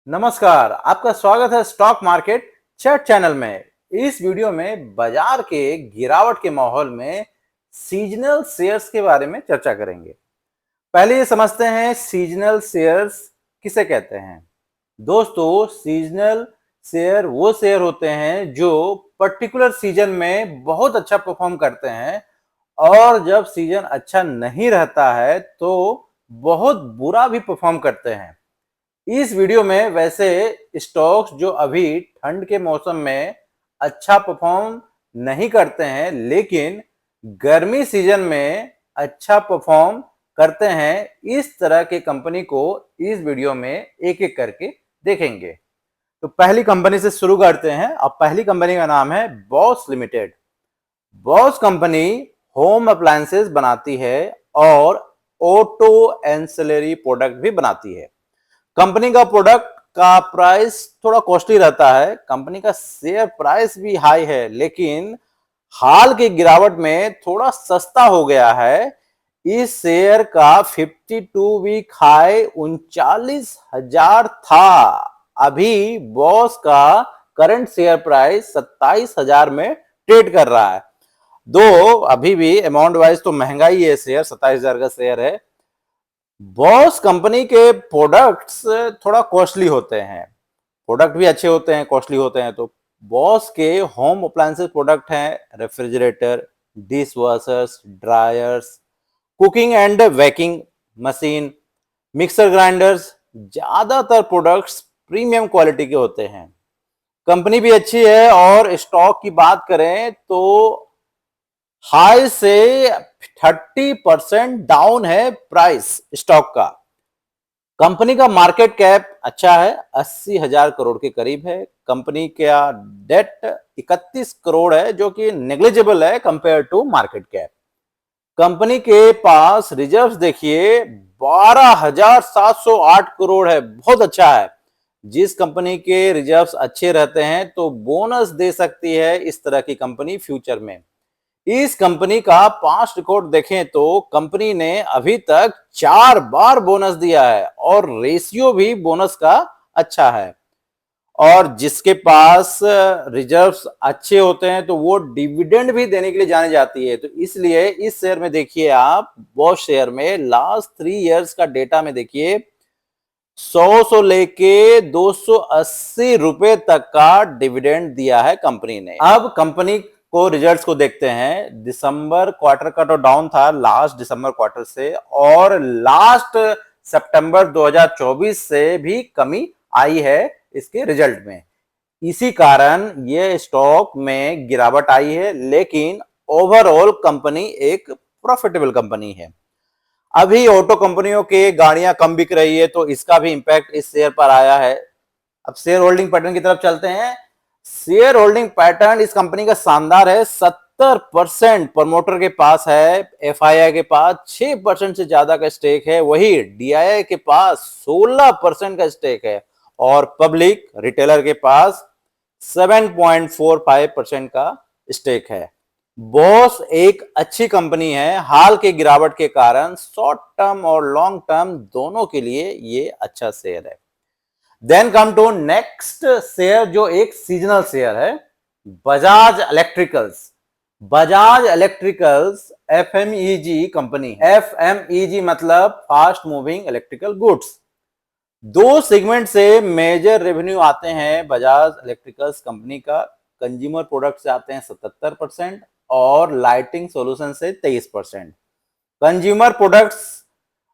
नमस्कार, आपका स्वागत है स्टॉक मार्केट चैट चैनल में। इस वीडियो में बाजार के गिरावट के माहौल में सीजनल शेयर्स के बारे में चर्चा करेंगे। पहले ये समझते हैं सीजनल शेयर्स किसे कहते हैं। दोस्तों, सीजनल शेयर वो शेयर होते हैं जो पर्टिकुलर सीजन में बहुत अच्छा परफॉर्म करते हैं और जब सीजन अच्छा नहीं रहता है तो बहुत बुरा भी परफॉर्म करते हैं। इस वीडियो में वैसे स्टॉक्स जो अभी ठंड के मौसम में अच्छा परफॉर्म नहीं करते हैं लेकिन गर्मी सीजन में अच्छा परफॉर्म करते हैं, इस तरह के कंपनी को इस वीडियो में एक एक करके देखेंगे। तो पहली कंपनी से शुरू करते हैं। अब पहली कंपनी का नाम है Bosch limited. Bosch company home appliances बनाती है और ऑटो एंसिलरी प्रोडक्ट भी बनाती है। कंपनी का प्रोडक्ट का प्राइस थोड़ा कॉस्टली रहता है, कंपनी का शेयर प्राइस भी हाई है, लेकिन हाल की गिरावट में थोड़ा सस्ता हो गया है। इस शेयर का 52 वीक हाई 39,000 था। अभी बॉस का करंट शेयर प्राइस 27,000 में ट्रेड कर रहा है। दो अभी भी अमाउंट वाइज तो महंगा ही है, शेयर 27,000 का शेयर है। बॉस कंपनी के प्रोडक्ट्स थोड़ा कॉस्टली होते हैं, प्रोडक्ट भी अच्छे होते हैं, कॉस्टली होते हैं। तो बॉस के होम अप्लायंसेस प्रोडक्ट हैं refrigerator, dish washers, dryers, cooking and baking machine, mixer grinders. ज्यादातर प्रोडक्ट्स प्रीमियम क्वालिटी के होते हैं। कंपनी भी अच्छी है और स्टॉक की बात करें तो हाई से 30% डाउन है प्राइस स्टॉक का। कंपनी का मार्केट कैप अच्छा है, 80,000 करोड़ के करीब है। कंपनी का डेट 31 करोड़ है जो कि नेग्लिजिबल है compare to market cap. Company के पास रिजर्व्स देखिए 12,708 करोड़ है, बहुत अच्छा है। जिस कंपनी के रिजर्व्स अच्छे रहते हैं तो बोनस दे सकती है इस तरह की कंपनी फ्यूचर में। इस कंपनी का पास्ट रिकॉर्ड देखें तो कंपनी ने अभी तक 4 बार बोनस दिया है और रेशियो भी बोनस का अच्छा है। और जिसके पास रिजर्व्स अच्छे होते हैं तो वो डिविडेंड भी देने के लिए जानी जाती है। तो इसलिए इस शेयर में देखिए, आप बॉश शेयर में लास्ट 3 इयर्स का डेटा में देखिए, 100 लेके 280 रुपए तक का डिविडेंड दिया है कंपनी ने। अब कंपनी को रिजल्ट्स को देखते हैं। दिसंबर क्वार्टर का तो डाउन था लास्ट दिसंबर क्वार्टर से, और लास्ट सितंबर 2024 से भी कमी आई है इसके रिजल्ट में। इसी कारण ये स्टॉक में गिरावट आई है, लेकिन ओवरऑल कंपनी एक प्रॉफिटेबल कंपनी है। अभी ऑटो कंपनियों के गाड़ियां कम बिक रही है तो इसका भी इंपैक्ट इस शेयर पर आया है। अब शेयर होल्डिंग पैटर्न की तरफ चलते हैं। शेयर होल्डिंग पैटर्न इस कंपनी का शानदार है। 70% प्रमोटर के पास है, एफआईआई के पास 6% से ज्यादा का स्टेक है, वही डीआईआई के पास 16% का स्टेक है और पब्लिक रिटेलर के पास 7.45% का स्टेक है। बॉस एक अच्छी कंपनी है। हाल के गिरावट के कारण शॉर्ट टर्म और लॉन्ग टर्म दोनों के लिए ये अच्छा शेयर है। Then come to next share जो एक सीजनल शेयर है, Bajaj Electricals. Bajaj Electricals FMEG company है। एफएमईजी मतलब फास्ट मूविंग इलेक्ट्रिकल गुड्स। दो सेगमेंट से मेजर रेवेन्यू आते हैं बजाज इलेक्ट्रिकल्स कंपनी का। कंज्यूमर प्रोडक्ट से आते हैं 77% और लाइटिंग सॉल्यूशन से 23%। कंज्यूमर प्रोडक्ट्स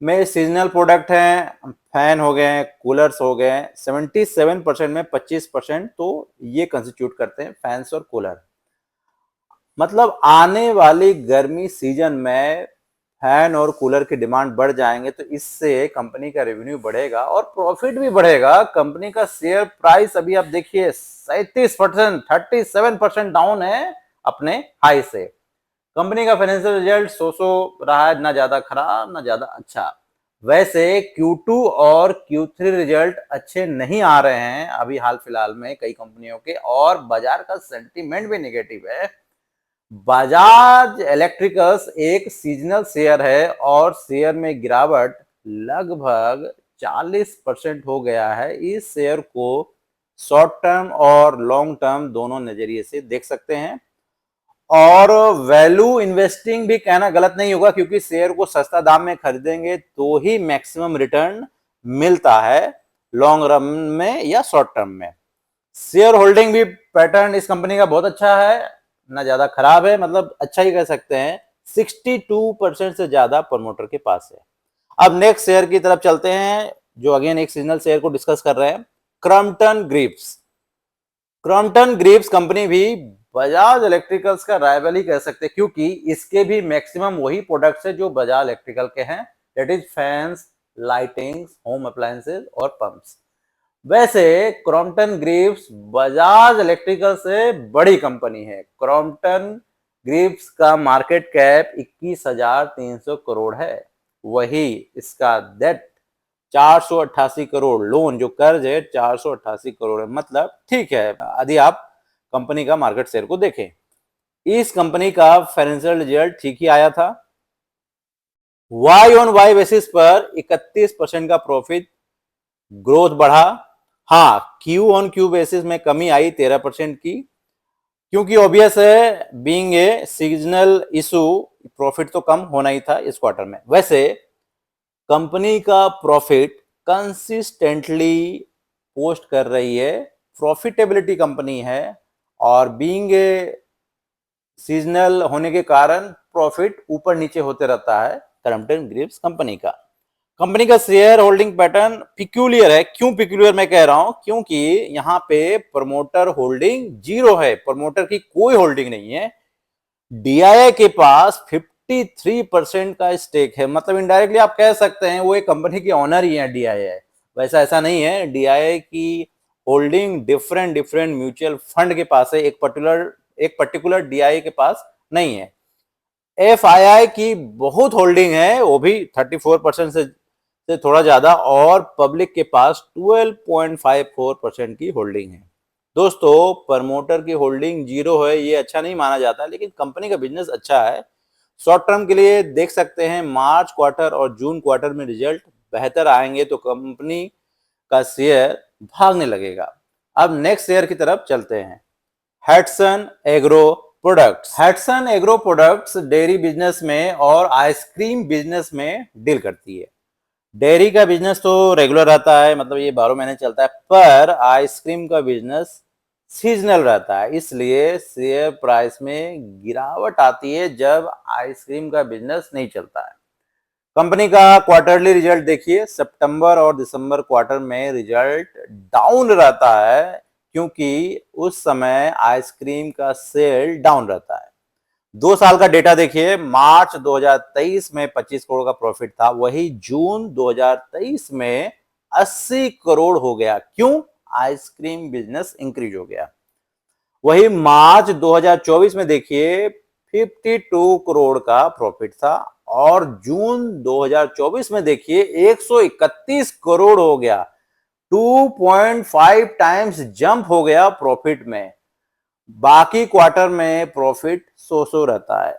में सीजनल प्रोडक्ट हैं, फैन हो गए, कूलर्स हो गए। 77% में 25% तो ये कंस्टिट्यूट करते हैं फैंस और कूलर। मतलब आने वाली गर्मी सीजन में फैन और कूलर की डिमांड बढ़ जाएंगे तो इससे कंपनी का रेवेन्यू बढ़ेगा और प्रॉफिट भी बढ़ेगा। कंपनी का शेयर प्राइस अभी आप देखिए 37%, 37% डाउन है अपने हाई से। कंपनी का फाइनेंशियल रिजल्ट सो रहा है, ना ज्यादा खराब ना ज्यादा अच्छा। वैसे Q2 और Q3 रिजल्ट अच्छे नहीं आ रहे हैं अभी हाल फिलहाल में कई कंपनियों के, और बाजार का सेंटीमेंट भी नेगेटिव है। बजाज इलेक्ट्रिकल्स एक सीजनल शेयर है और शेयर में गिरावट लगभग 40% हो गया है। इस शेयर को शॉर्ट टर्म और लॉन्ग टर्म दोनों नजरिए से देख सकते हैं। और वैल्यू इन्वेस्टिंग भी कहना गलत नहीं होगा, क्योंकि शेयर को सस्ता दाम में खरीदेंगे तो ही मैक्सिमम रिटर्न मिलता है लॉन्ग रन में या शॉर्ट टर्म में। शेयर होल्डिंग भी पैटर्न इस कंपनी का बहुत अच्छा है, ना ज्यादा खराब है, मतलब अच्छा ही कह सकते हैं। 62% से ज्यादा प्रमोटर के पास है। अब नेक्स्ट शेयर की तरफ चलते हैं, जो अगेन एक सीजनल शेयर को डिस्कस कर रहे हैं, Crompton Greaves. Crompton Greaves company भी बजाज इलेक्ट्रिकल्स का राइवल ही कह सकते हैं, क्योंकि इसके भी मैक्सिमम वही प्रोडक्ट्स है जो बजाज इलेक्ट्रिकल के हैं, that is fans, lightings, home appliances और पंप्स। वैसे क्रॉम्पटन ग्रीव्स बजाज इलेक्ट्रिकल से बड़ी कंपनी है। क्रॉम्पटन ग्रीव्स का मार्केट कैप 21,300 करोड़ है। वही इसका डेट 488 करोड़, लोन जो कर्ज है 488 करोड़ है। मतलब ठीक है, यदि आप कंपनी का मार्केट शेयर को देखें, इस कंपनी का फाइनेंशियल रिजल्ट ठीक ही आया था। वाई ऑन वाई बेसिस पर 31% का प्रॉफिट ग्रोथ बढ़ा। हाँ, क्यू ऑन क्यू बेसिस में कमी आई 13% की, क्योंकि ऑब्वियस है, being a seasonal issue, profit तो कम होना ही था इस क्वार्टर में। वैसे कंपनी का प्रॉफिट कंसिस्टेंटली पोस्ट कर रही है, प्रॉफिटेबिलिटी कंपनी है, और बीइंग ए सीजनल होने के कारण प्रॉफिट ऊपर नीचे होते रहता है क्रॉम्पटन ग्रीव्स कंपनी का। कंपनी का शेयर होल्डिंग पैटर्न पिक्यूलियर है। क्यों पिक्यूलियर मैं कह रहा हूं? क्योंकि यहां पे प्रमोटर होल्डिंग जीरो है, प्रमोटर की कोई होल्डिंग नहीं है। डीआईआई के पास 53% का स्टेक है, मतलब इनडायरेक्टली आप कह सकते हैं वो एक कंपनी की ऑनर ही है डीआईआई। वैसा ऐसा नहीं है, डीआईआई की holding different different mutual fund के पास है, एक पर्टिकुलर डीआईआई के पास नहीं है। एफआईआई की बहुत होल्डिंग है, वो भी 34% से थोड़ा ज्यादा, और पब्लिक के पास 12.54% की होल्डिंग है। दोस्तों, प्रमोटर की होल्डिंग जीरो है ये अच्छा नहीं माना जाता, लेकिन कंपनी का बिजनेस अच्छा है। शॉर्ट टर्म के लिए देख सकते हैं, मार्च क्वार्टर और जून क्वार्टर में रिजल्ट बेहतर आएंगे तो कंपनी का शेयर भागने लगेगा। अब नेक्स्ट शेयर की तरफ चलते हैं, Hatsun agro products. Hatsun agro products dairy business में और आइसक्रीम बिजनेस में डील करती है। डेयरी का बिजनेस तो रेगुलर रहता है, मतलब ये 12 महीने चलता है, पर आइसक्रीम का बिजनेस सीजनल रहता है, इसलिए शेयर प्राइस में गिरावट आती है जब आइसक्रीम का बिजनेस नहीं चलता है। कंपनी का क्वार्टरली रिजल्ट देखिए, सितंबर और दिसंबर क्वार्टर में रिजल्ट डाउन रहता है, क्योंकि उस समय आइसक्रीम का सेल डाउन रहता है। 2 साल का डेटा देखिए, मार्च 2023 में 25 करोड़ का प्रॉफिट था, वही जून 2023 में 80 करोड़ हो गया। क्यों? आइसक्रीम बिजनेस इंक्रीज हो गया। वही मार्च 2024 में देखिए 52 करोड़ का प्रॉफिट था, और जून 2024 में देखिए 131 करोड़ हो गया। 2.5 टाइम्स जंप हो गया प्रॉफिट में। बाकी क्वार्टर में प्रॉफिट सो रहता है।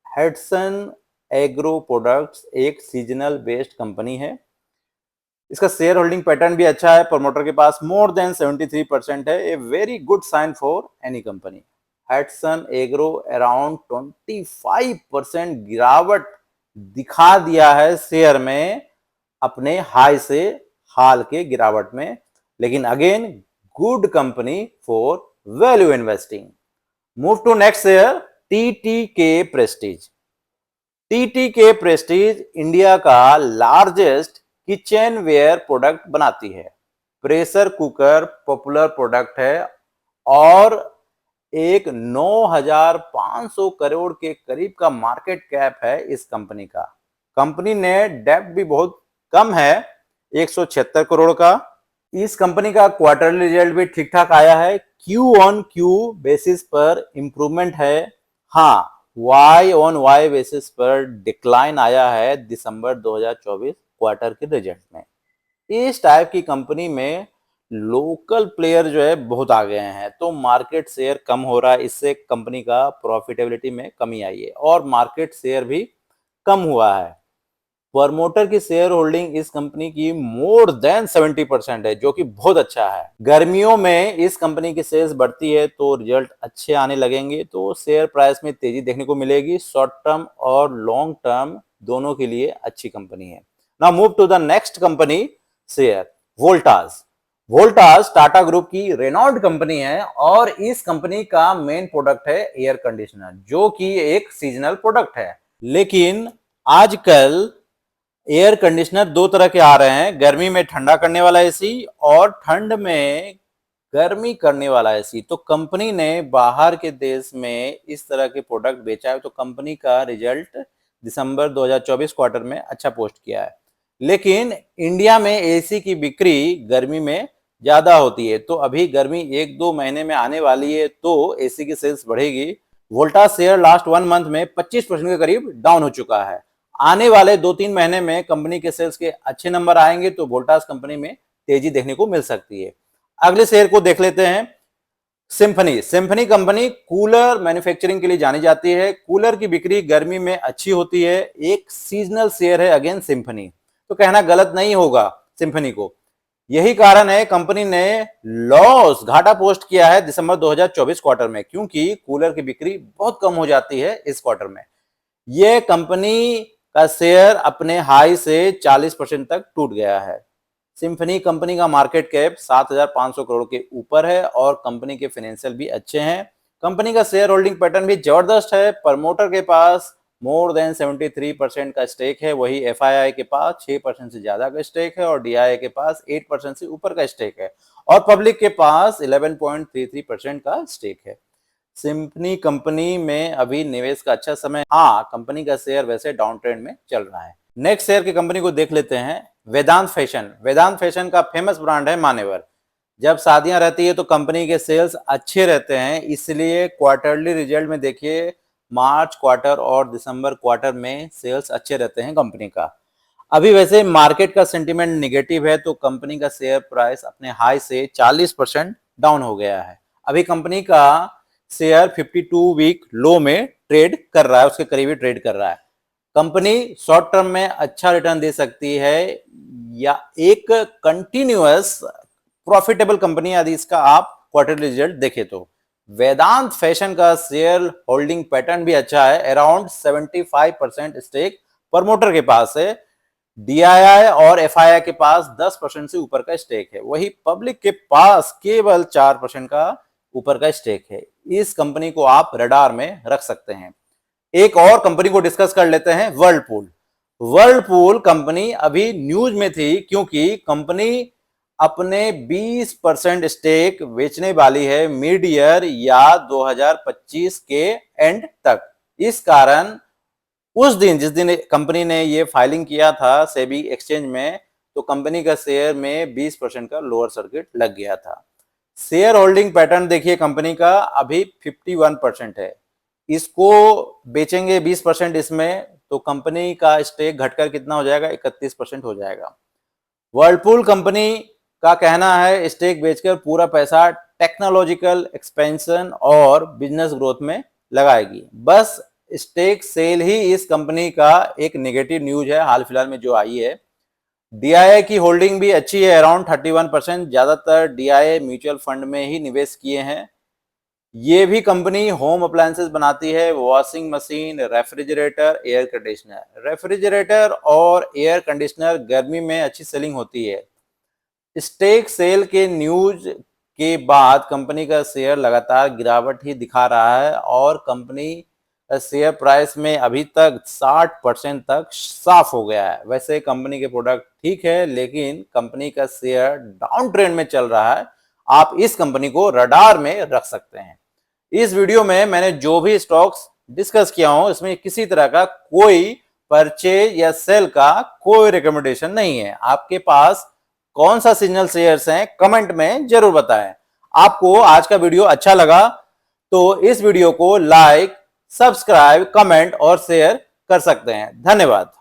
हैट्सन एग्रो प्रोडक्ट्स एक सीजनल बेस्ड कंपनी है। इसका शेयर होल्डिंग पैटर्न भी अच्छा है, प्रमोटर के पास मोर देन 73% है, a very good sign for any company. Hatsun agro around 25% गिरावट दिखा दिया है शेयर में, अपने हाई से हाल के गिरावट में, लेकिन again good company for value investing. Move to next share, TTK Prestige. TTK Prestige India का लार्जेस्ट किचन वेयर प्रोडक्ट बनाती है। प्रेशर कुकर पॉपुलर प्रोडक्ट है, और एक 9,500 करोड़ के करीब का मार्केट कैप है इस कंपनी का। कंपनी ने डेब्ट भी बहुत कम है, 176 करोड़ का। इस कंपनी का क्वार्टरली रिजल्ट भी ठीक ठाक आया है, क्यू ऑन क्यू बेसिस पर इंप्रूवमेंट है। हाँ, वाई ऑन वाई बेसिस पर डिक्लाइन आया है दिसंबर 2024 क्वार्टर के रिजल्ट में। इस टाइप की कंपनी में लोकल प्लेयर जो है बहुत आ गए हैं, तो मार्केट शेयर कम हो रहा है, इससे कंपनी का प्रॉफिटेबिलिटी में कमी आई है, और मार्केट शेयर भी कम हुआ है। प्रमोटर की शेयर होल्डिंग इस कंपनी की मोर देन 70% है, जो कि बहुत अच्छा है। गर्मियों में इस कंपनी की सेल्स बढ़ती है तो रिजल्ट अच्छे आने लगेंगे, तो शेयर प्राइस में तेजी देखने को मिलेगी। शॉर्ट टर्म और लॉन्ग टर्म दोनों के लिए अच्छी कंपनी है। Now move to the next company share, Voltas. Voltas Tata group की रेनॉल्ड कंपनी है और इस कंपनी का मेन प्रोडक्ट है एयर कंडीशनर, जो कि एक सीजनल प्रोडक्ट है। लेकिन आजकल एयर कंडीशनर दो तरह के आ रहे हैं, गर्मी में ठंडा करने वाला एसी और ठंड में गर्मी करने वाला एसी। तो कंपनी ने बाहर के देश में इस तरह के प्रोडक्ट बेचा है, तो कंपनी का रिजल्ट दिसंबर 2024 क्वार्टर में अच्छा पोस्ट किया है। लेकिन इंडिया में एसी की बिक्री गर्मी में ज्यादा होती है, तो अभी गर्मी 1-2 महीने में आने वाली है, तो एसी की सेल्स बढ़ेगी। वोल्टास शेयर लास्ट 1 मंथ में 25% के करीब डाउन हो चुका है। आने वाले 2-3 महीने में कंपनी के सेल्स के अच्छे नंबर आएंगे तो वोल्टास कंपनी में तेजी देखने को मिल सकती है। अगले शेयर को देख लेते हैं, symphony. Symphony company cooler manufacturing के लिए जानी जाती है। कूलर की बिक्री गर्मी में अच्छी होती है। एक सीजनल शेयर है अगेन सिम्फनी, तो कहना गलत नहीं होगा सिम्फनी को। यही कारण है कंपनी ने लॉस घाटा पोस्ट किया है दिसंबर 2024 क्वार्टर में, क्योंकि कूलर की बिक्री बहुत कम हो जाती है इस क्वार्टर में। यह कंपनी का शेयर अपने हाई से 40% तक टूट गया है। सिम्फनी कंपनी का मार्केट कैप 7,500 करोड़ के ऊपर है और कंपनी के फाइनेंशियल भी अच्छे हैं। कंपनी का शेयर होल्डिंग पैटर्न भी जबरदस्त है। प्रमोटर के पास मोर देन 73% का स्टेक है, वही एफआईआई के पास 6% से ज्यादा का स्टेक है और डीआईआई के पास 8% से ऊपर का स्टेक है और पब्लिक के पास 11.33% का स्टेक है। सिम्फनी कंपनी में अभी निवेश का अच्छा समय। हाँ, कंपनी का शेयर वैसे डाउन ट्रेंड में चल रहा है। नेक्स्ट शेयर की कंपनी को देख लेते हैं, वेदांत फैशन। वेदांत फैशन का फेमस ब्रांड है मान्यवर। जब शादियां रहती है तो कंपनी के सेल्स अच्छे रहते हैं, इसलिए क्वार्टरली रिजल्ट में देखिए मार्च क्वार्टर और दिसंबर क्वार्टर में सेल्स अच्छे रहते हैं कंपनी का। अभी वैसे मार्केट का सेंटीमेंट निगेटिव है, तो कंपनी का शेयर प्राइस अपने हाई से 40% डाउन हो गया है। अभी कंपनी का शेयर 52 वीक लो में ट्रेड कर रहा है, उसके करीबी ट्रेड कर रहा है। कंपनी शॉर्ट टर्म में अच्छा रिटर्न दे सकती है या एक कंटिन्यूअस प्रॉफिटेबल कंपनी यदि इसका आप क्वार्टरली रिजल्ट देखें तो। वेदांत फैशन का शेयर होल्डिंग पैटर्न भी अच्छा है, अराउंड 75% स्टेक प्रमोटर के पास है। डीआईआई और एफआईआई के पास 10% से ऊपर का स्टेक है, वही पब्लिक के पास केवल 4% का ऊपर का स्टेक है। इस कंपनी को आप रडार में रख सकते हैं। एक और कंपनी को डिस्कस कर लेते हैं, वर्लपूल। वर्लपूल कंपनी अभी न्यूज में थी क्योंकि कंपनी अपने 20% स्टेक बेचने वाली है मिड ईयर या 2025 के एंड तक। इस कारण उस दिन जिस दिन कंपनी ने ये फाइलिंग किया था सेबी एक्सचेंज में, तो कंपनी का शेयर में 20% का लोअर सर्किट लग गया था। शेयर होल्डिंग पैटर्न देखिए कंपनी का अभी 51% है। इसको बेचेंगे 20% इसमें, तो कंपनी का स्टेक घटकर कितना हो जाएगा, 31% हो जाएगा। वर्लपूल कंपनी का कहना है स्टेक बेचकर पूरा पैसा टेक्नोलॉजिकल एक्सपेंशन और बिजनेस ग्रोथ में लगाएगी। बस स्टेक सेल ही इस कंपनी का एक नेगेटिव न्यूज है हाल फिलहाल में जो आई है। डीआईआई की होल्डिंग भी अच्छी है, अराउंड 31%। ज्यादातर डीआईआई म्यूचुअल फंड में ही निवेश किए हैं। ये भी कंपनी होम अप्लायंसेस बनाती है, washing machine, refrigerator, air conditioner. Refrigerator और एयर कंडीशनर गर्मी में अच्छी सेलिंग होती है। स्टेक सेल के न्यूज के बाद कंपनी का शेयर लगातार गिरावट ही दिखा रहा है और कंपनी शेयर प्राइस में अभी तक 60% तक साफ हो गया है। वैसे कंपनी के प्रोडक्ट ठीक है, लेकिन कंपनी का शेयर डाउन ट्रेंड में चल रहा है। आप इस कंपनी को रडार में रख सकते हैं। इस वीडियो में मैंने जो भी स्टॉक्स डिस्कस किया हूं, इसमें किसी तरह का कोई परचेज या सेल का कोई रिकमेंडेशन नहीं है। आपके पास कौन सा सीजनल शेयर्स हैं, कमेंट में जरूर बताएं। आपको आज का वीडियो अच्छा लगा तो इस वीडियो को लाइक, सब्सक्राइब, कमेंट और शेयर कर सकते हैं। धन्यवाद।